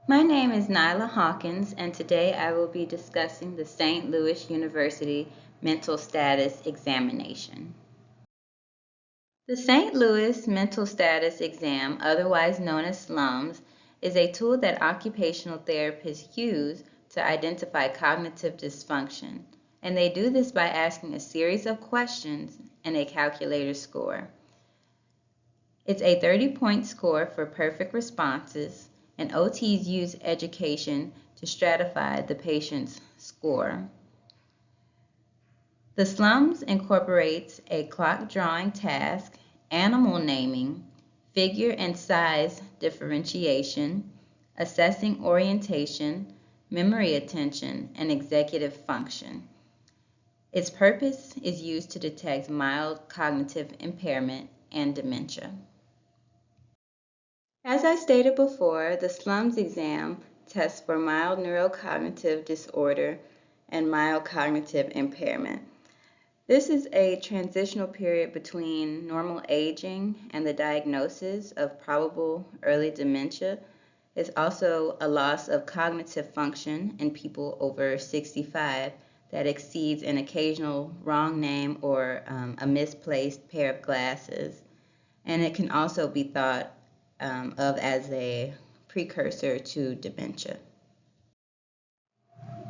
My name is Nila Hawkins, and today I will be discussing the St. Louis University Mental Status Examination. The St. Louis Mental Status Exam, otherwise known as SLUMS, is a tool that occupational therapists use to identify cognitive dysfunction, and they do this by asking a series of questions and a calculator score. It's a 30-point score for perfect responses, and OTs use education to stratify the patient's score. The SLUMS incorporates a clock drawing task, animal naming, figure and size differentiation, assessing orientation, memory attention, and executive function. Its purpose is used to detect mild cognitive impairment and dementia. As I stated before, the SLUMS exam tests for mild neurocognitive disorder and mild cognitive impairment. This is a transitional period between normal aging and the diagnosis of probable early dementia. It's also a loss of cognitive function in people over 65 that exceeds an occasional wrong name or a misplaced pair of glasses. And it can also be thought of as a precursor to dementia.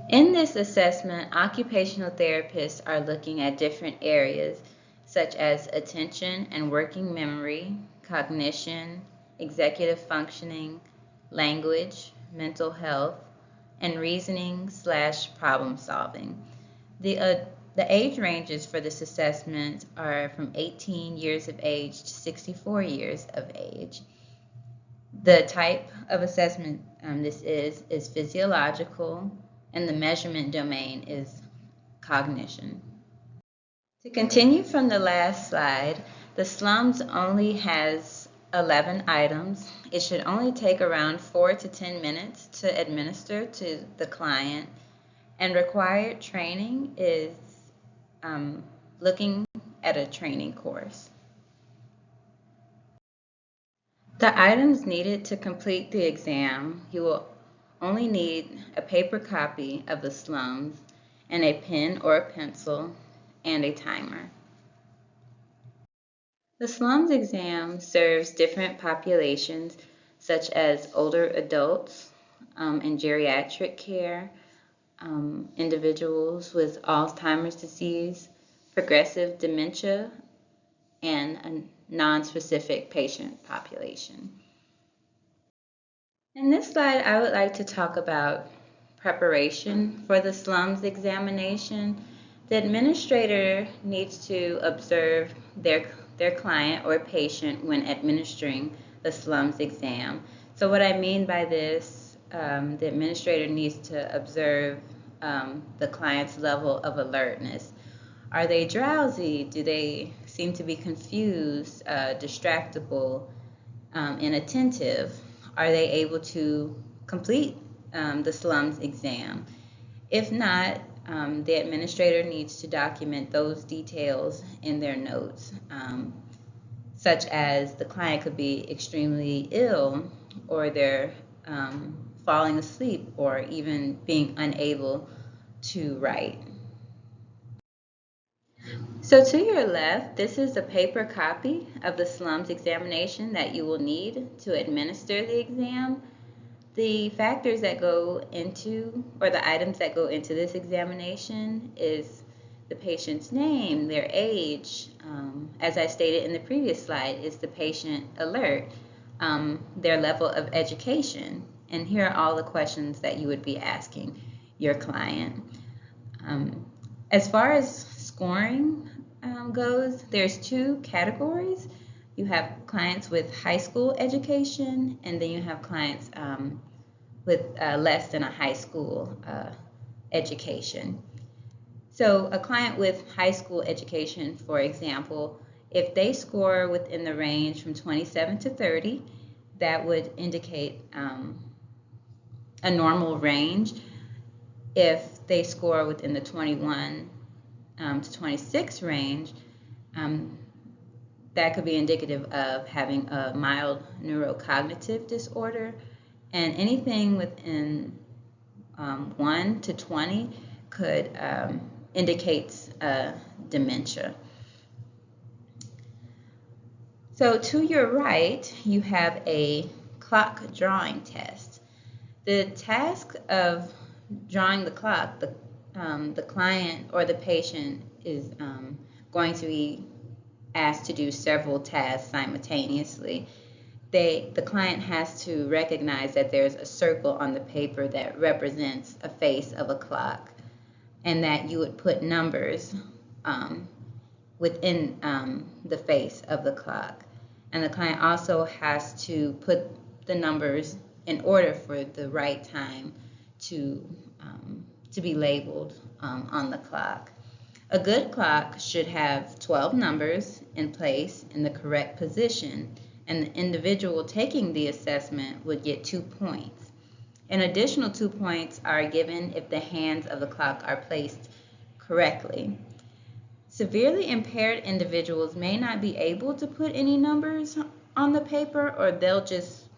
In this assessment, occupational therapists are looking at different areas such as attention and working memory, cognition, executive functioning, language, mental health, and reasoning/problem solving. The age ranges for this assessment are from 18 years of age to 64 years of age. The type of assessment this is physiological, and the measurement domain is cognition. To continue from the last slide, the SLUMS only has 11 items. It should only take around 4 to 10 minutes to administer to the client, and required training is looking at a training course. The items needed to complete the exam, you will only need a paper copy of the SLUMS and a pen or a pencil and a timer. The SLUMS exam serves different populations such as older adults in geriatric care, individuals with Alzheimer's disease, progressive dementia, and a non-specific patient population. In this slide, I would like to talk about preparation for the SLUMS examination. The administrator needs to observe their client or patient when administering the SLUMS exam. So what I mean by this, the administrator needs to observe the client's level of alertness. Are they drowsy? Do they seem to be confused, distractible, inattentive? Are they able to complete the SLUMS exam? If not, the administrator needs to document those details in their notes, such as the client could be extremely ill, or they're falling asleep, or even being unable to write. So to your left, this is a paper copy of the SLUMS examination that you will need to administer the exam. The factors that go into, or the items that go into this examination is the patient's name, their age, as I stated in the previous slide, is the patient alert, their level of education, and here are all the questions that you would be asking your client. As far as scoring goes, there's two categories. You have clients with high school education, and then you have clients with less than a high school education. So a client with high school education, for example, if they score within the range from 27 to 30, that would indicate a normal range. If they score within the 21 to 26 range, that could be indicative of having a mild neurocognitive disorder. And anything within 1 to 20 could indicates dementia. So to your right, you have a clock drawing test. The task of drawing the clock, the client or the patient is going to be asked to do several tasks simultaneously. The client has to recognize that there's a circle on the paper that represents a face of a clock, and that you would put numbers um, within the face of the clock. And the client also has to put the numbers in order for the right time to, to be labeled on the clock. A good clock should have 12 numbers in place in the correct position, and the individual taking the assessment would get 2 points. An additional 2 points are given if the hands of the clock are placed correctly. Severely impaired individuals may not be able to put any numbers on the paper, or they'll just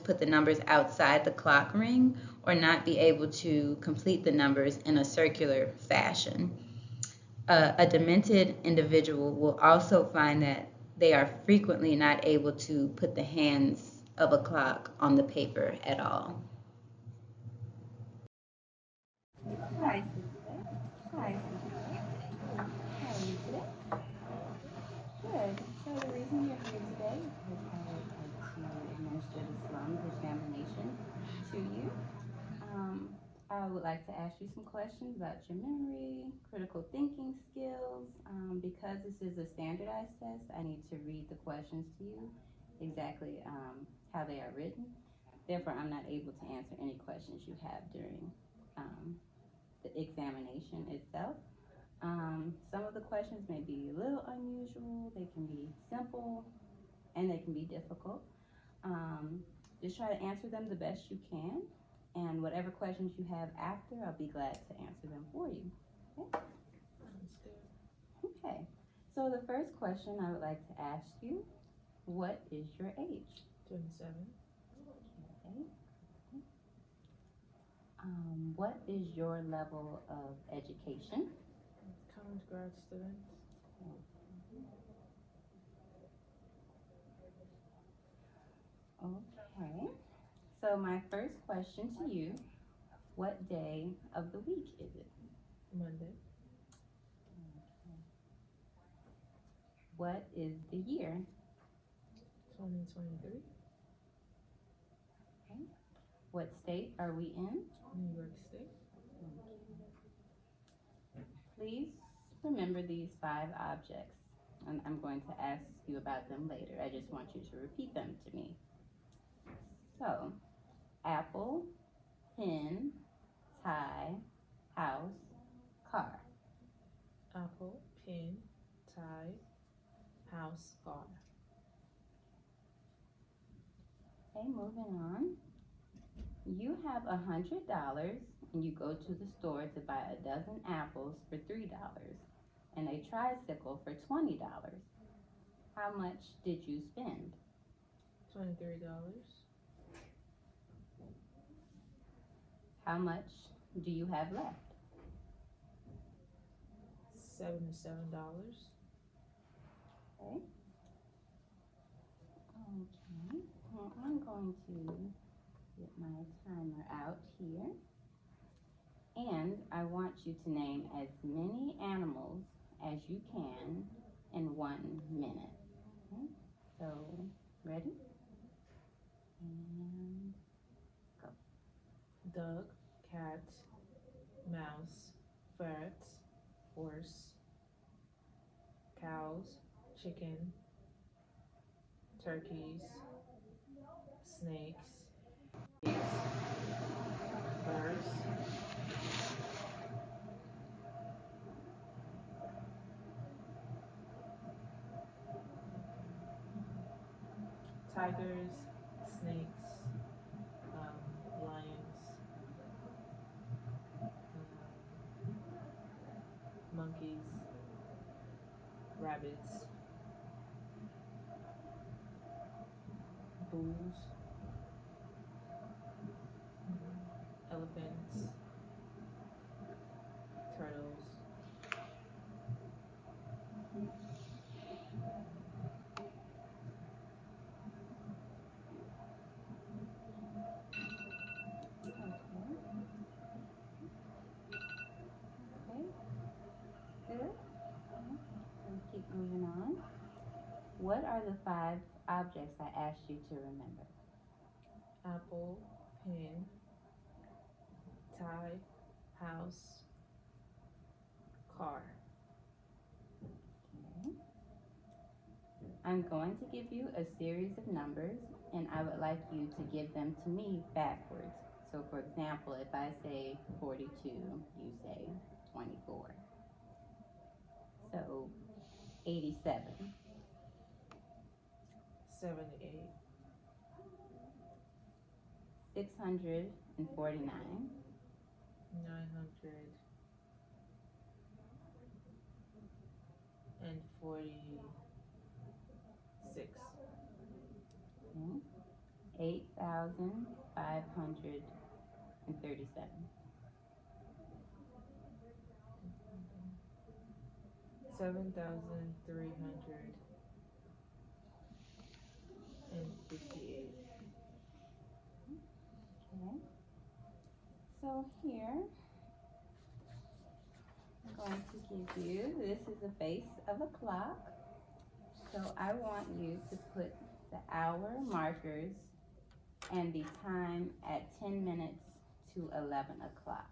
put the numbers outside the clock ring, or not be able to complete the numbers in a circular fashion. A demented individual will also find that they are frequently not able to put the hands of a clock on the paper at all. Hi, Susan. Hi, Susan. How are you today? Good. So the reason you're here today is because I would like to administer the SLUMS examination to you. Um, I would like to ask you some questions about your memory, critical thinking skills. Because this is a standardized test, I need to read the questions to you exactly how they are written. Therefore, I'm not able to answer any questions you have during the examination itself. Some of the questions may be a little unusual, they can be simple, and they can be difficult. Um, just try to answer them the best you can, and whatever questions you have after, I'll be glad to answer them for you. Okay? Okay. So the first question I would like to ask you, what is your age? 27. Okay. What is your level of education? College grad student. Okay. So my first question to you, what day of the week is it? Monday. What is the year? 2023. Okay. What state are we in? New York State. Please remember these 5 objects. And I'm going to ask you about them later. I just want you to repeat them to me. So, apple, pen, tie, house, car. Apple, pin, tie, house, car. Okay, moving on. You have $100 and you go to the store to buy a dozen apples for $3 and a tricycle for $20. How much did you spend? $23. How much do you have left? $77. Okay. Okay. Well, I'm going to get my timer out here. And I want you to name as many animals as you can in 1 minute. Okay? So, ready? And go. Dog, cat, mouse, ferret, horse, cows, chicken, turkeys, snakes, pigs, birds, tigers, snakes, lions, monkeys, rabbits, bulls, are the 5 objects I asked you to remember? Apple, pen, tie, house, car. Okay. I'm going to give you a series of numbers, and I would like you to give them to me backwards. So for example, if I say 42, you say 24. So 87, 78, 649, 946, okay, 8,537, 7,358. okay. So here, I'm going to give you, this is the face of a clock. So I want you to put the hour markers and the time at 10 minutes to 11 o'clock.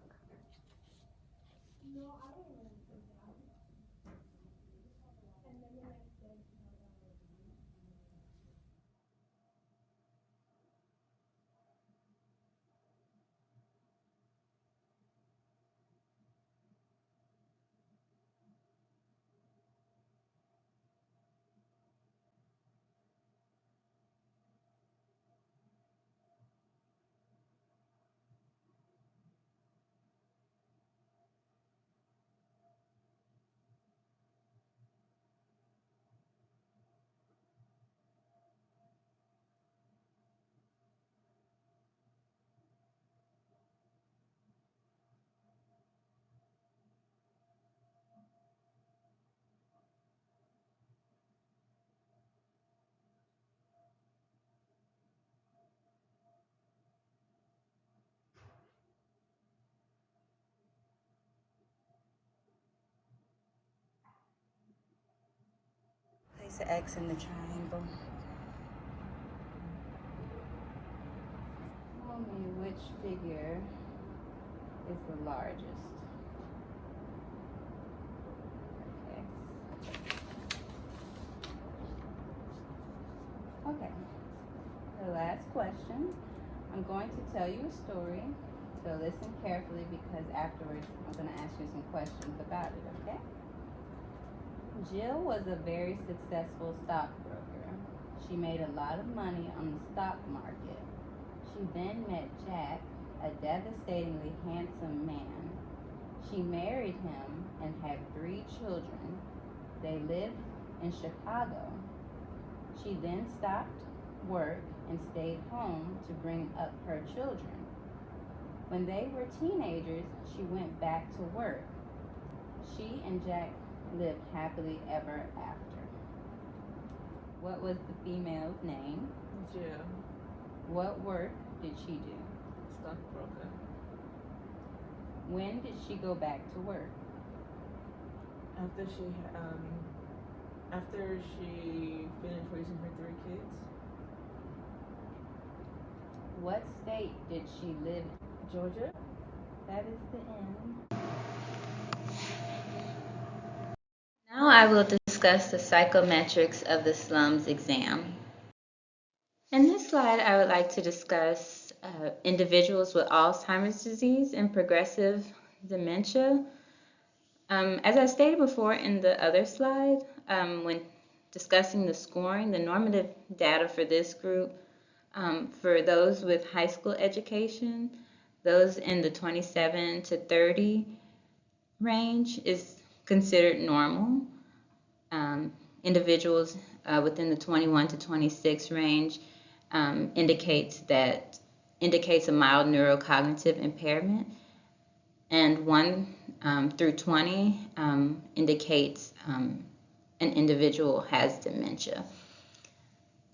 Place an X in the triangle. Tell me which figure is the largest. Okay. Okay. The last question. I'm going to tell you a story. So listen carefully because afterwards I'm going to ask you some questions about it, okay? Jill was a very successful stockbroker. She made a lot of money on the stock market. She then met Jack, a devastatingly handsome man. She married him and had 3 children. They lived in Chicago. She then stopped work and stayed home to bring up her children. When they were teenagers, she went back to work. She and Jack lived happily ever after. What was the female's name? Jill, What work did she do? stockbroker. When did she go back to work? After she finished raising her 3 kids. What state did she live in? Georgia. That is the end. Now I will discuss the psychometrics of the SLUMS exam. In this slide, I would like to discuss individuals with Alzheimer's disease and progressive dementia. As I stated before in the other slide, when discussing the scoring, the normative data for this group, for those with high school education, those in the 27 to 30 range is considered normal. Individuals within the 21 to 26 range indicates a mild neurocognitive impairment, and 1 through 20 indicates an individual has dementia.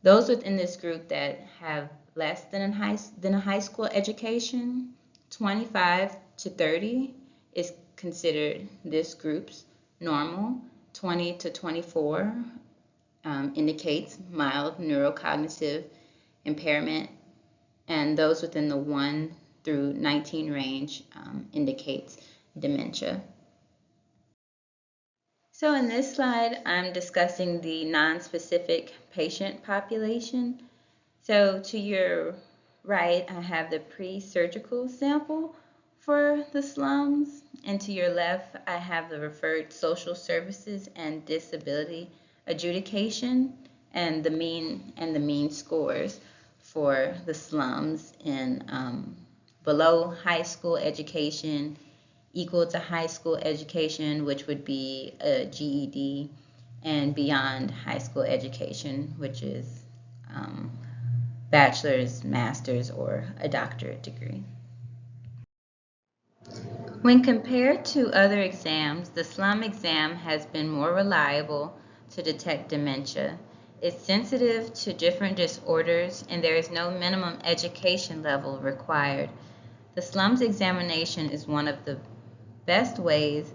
Those within this group that have less than a high school education, 25 to 30 is considered this group's normal. 20 to 24 indicates mild neurocognitive impairment, and those within the 1 through 19 range indicates dementia. So in this slide, I'm discussing the nonspecific patient population. So to your right, I have the pre-surgical sample for the SLUMS, and to your left, I have the referred social services and disability adjudication and the mean scores for the SLUMS in below high school education, equal to high school education, which would be a GED, and beyond high school education, which is bachelor's, master's, or a doctorate degree. When compared to other exams, the SLUM exam has been more reliable to detect dementia. It's sensitive to different disorders, and there is no minimum education level required. The SLUMS examination is one of the best ways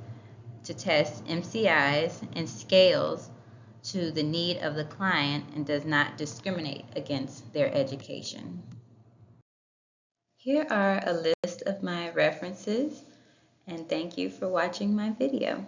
to test MCIs and scales to the need of the client and does not discriminate against their education. Here are a list of my references, and thank you for watching my video.